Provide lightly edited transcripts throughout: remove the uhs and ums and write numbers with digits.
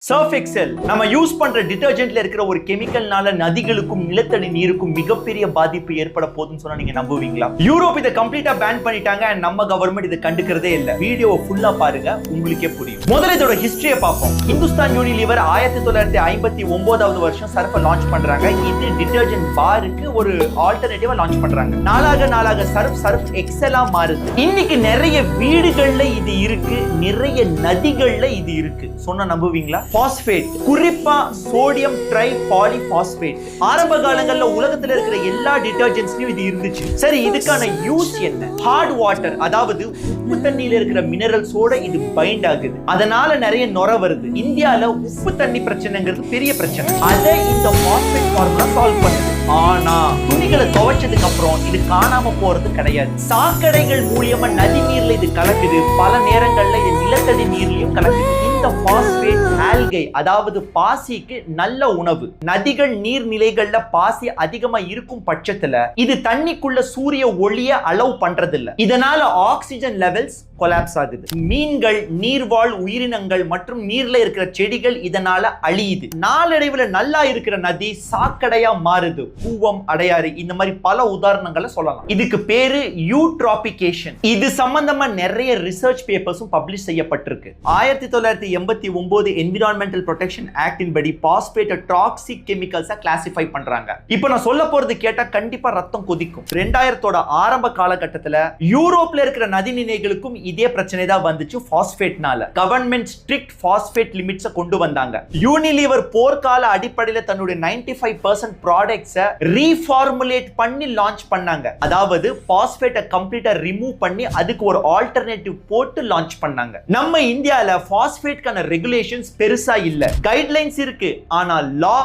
Surf XL நம்ம use பண்ற டிடர்ஜென்ட்ல இருக்கிற ஒரு கெமிக்கல்னால நதிகளுக்கும் நிலத்தடி நீருக்கும் மிகப்பெரிய பாதிப்பு ஏற்பட போகுதுன்னு சொன்னா நீங்க நம்புவீங்களா? யூரோப் இதை கம்ப்ளீட்டா பேன் பண்ணிட்டாங்க. நம்ம கவர்மெண்ட் இதை கண்டுக்கிறதே இல்ல. வீடியோவை ஃபுல்லா பாருங்க, உங்களுக்கே புரியும். முதல்ல இதோட ஹிஸ்டரியை பார்ப்போம். ஹிந்துஸ்தான் யூனிலிவர் 1959 வருஷம் சர்ஃபை லான்ச் பண்றாங்க. இது டிடர்ஜென்ட் பாருக்கு ஒரு ஆல்டர்னேட்டிவா லான்ச் பண்றாங்க. நாளாக சர்ஃப் எக்ஸலா மாறுது. இன்னைக்கு நிறைய வீடுகள்ல இது இருக்கு, நிறைய நதிகள்ல இது இருக்கு. சொன்னா நம்புவீங்களா? பாஸ்பேட், குறிப்பா சோடியம் ட்ரை பாலிபாஸ்பேட். ஆரம்ப காலங்கள்ல உலகத்துல இருக்கிற எல்லா டிடர்ஜென்ட்ஸ்லயும் இது இருந்துச்சு. சரி, இதுக்கான யூஸ் என்ன? ஹார்ட் வாட்டர், அதாவது உப்பு தண்ணியில இருக்கிற மினரல்ஸோட இது பைண்ட் ஆகுது. அதனால நிறைய நுர வருது. இந்தியால உப்பு தண்ணி பிரச்சனைங்கிறது பெரிய பிரச்சனை. அதை இந்த பாஸ்பேட் ஃபார்முலா சால்வ் பண்ணுது. ஆனா துணிகளை துவைச்சதுக்கு அப்புறம் இது காணாம போறது கிடையாது. சாக்கடைகள் மூலியமா நதி நீர்ல இது கலக்குது. பல நேரங்கள்ல இது நிலத்தடி நீர்லயும் கலக்குது. இந்த பாஸ்பேட் ஆல்கை, அதாவது பாசிக்கு நல்ல உணவு. நதிகள் நீர்நிலைகள்ல பாசி அதிகமா இருக்கும் பட்சத்துல இது தண்ணிக்குள்ள சூரிய ஒளிய அலோவ் பண்றது இல்ல. இதனால ஆக்சிஜன் லெவல்ஸ் கொலாப்ஸ் ஆகுது. மீன்கள், நீர்வாழ் உயிரினங்கள் மற்றும் நீர்ல இருக்கிற செடிகள் இதனால அழியுது. நாளடைவுல நல்லா இருக்கிற நதி சாக்கடையா மாறுது. கூவம், அடையாறு, இந்த மாதிரி பல உதாரணங்களை சொல்லலாம். இதுக்கு பேரு யூட்ராபிகேஷன். இது சம்பந்தமா நிறைய ரிசர்ச் பேப்பர்ஸும் பப்ளிஷ் செய்யப்பட்டிருக்கு. 1989 என்விரான்மெண்டல் ப்ரொடெக்ஷன் ஆக்டின் படி பாஸ்பேட் டாக்ஸிக் கெமிக்கல்ஸா கிளாசிஃபை பண்றாங்க. இப்போ நான் சொல்ல போறது கேட்டா கண்டிப்பா ரத்தம் கொதிக்கும். 2000 ஆரம்ப காலகட்டத்துல யூரோப்ல இருக்கிற நதிநிலைகளுக்கும் இதே பிரச்சனை தான் வந்துச்சு. பாஸ்பேட்னால கவர்மெண்ட் ஸ்ட்ரிக்ட் பாஸ்பேட் லிமிட்ஸ் கொண்டு வந்தாங்க. யூனிலிவர் போர்க்கால அடிப்படையில் தன்னுடைய 95% ப்ராடக்ட்ஸை ரீஃபார்முலேட் பண்ணி லான்ச் பண்ணாங்க. அதாவது பாஸ்பேட்டை கம்ப்ளீட்டா ரிமூவ் பண்ணி அதுக்கு ஒரு ஆல்டர்னேட்டிவ் போட்டு லான்ச் பண்ணாங்க. நம்ம இந்தியால பாஸ்பேட்கான ரெகுலேஷன்ஸ் பெருசா இல்ல. கைட்லைன்ஸ் இருக்கு, ஆனா லா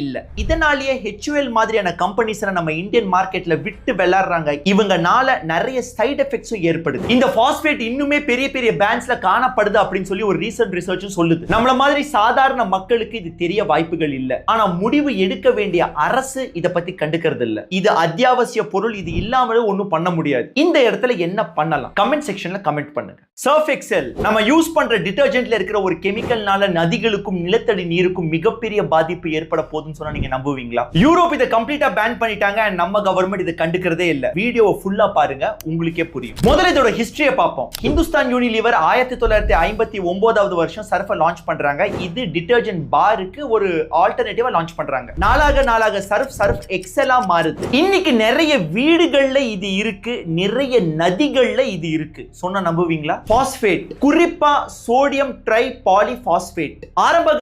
இல்ல. இதனாலேயே HUL மாதிரியான கம்பெனிஸ் நம்ம இந்தியன் மார்க்கெட்ல விட்டு விளையாடுறாங்க. இவங்கனால நிறைய சைடு எஃபெக்ட்ஸும் ஏற்படுது. இந்த பாஸ்பேட் இன்னுமே பெரிய பெரிய பேண்ட்ஸ்ல காணப்படுது அப்படின்னு சொல்லி ஒரு ரீசன்ட் ரிசர்ச்சும் சொல்லுது. நம்மள மாதிரி சாதாரண மக்களுக்கு இது தெரிய வாய்ப்புகள் இல்ல. ஆனா முடிவு எடுக்க வேண்டிய அரசு இத பத்தி கண்டுக்கிறது இல்ல. இது அத்தியாவசிய பொருள், இது இல்லாமலே ஒண்ணும் பண்ண முடியாது. இந்த இடத்துல என்ன பண்ணலாம்? கமெண்ட் செக்ஷன்ல கமெண்ட் பண்ணுங்க. சர்ஃப் எக்ஸல் நம்ம யூஸ் பண்ற டிடர்ஜென்ட்ல இருக்கிற ஒரு கெமிக்கல்னால நதிகளுக்கும் நிலத்தடி நீருக்கும் மிகப்பெரிய பாதிப்பு ஏற்பட போகுதுன்னு சொன்னா நீங்க நம்புவீங்களா? யூரோப் இதை கம்ப்ளீட்டா பேன் பண்ணிட்டாங்க. நம்ம கவர்மெண்ட் இதை கண்டுக்கிறதே இல்ல. வீடியோவை ஃபுல்லா பாருங்க, உங்களுக்கே புரியும். முதல்ல இதோட ஹிஸ்டரியை பார்ப்போம். ஹிந்துஸ்தான் யூனிலிவர் 1959 வருஷம் சர்ஃபை லான்ச் பண்றாங்க. இது டிடர்ஜென்ட் பாருக்கு ஒரு ஆல்டர்னேட்டிவா லான்ச் பண்றாங்க. நாளாக சர்ஃப் எக்ஸலா மாறுது. இன்னைக்கு நிறைய வீடுகள்ல இது இருக்கு, நிறைய நதிகள்ல இது இருக்கு. சொன்னா நம்புவீங்களா? பாஸ்பேட், குறிப்பா சோடியம் ட்ரை பாலிபாஸ்பேட். ஆரம்ப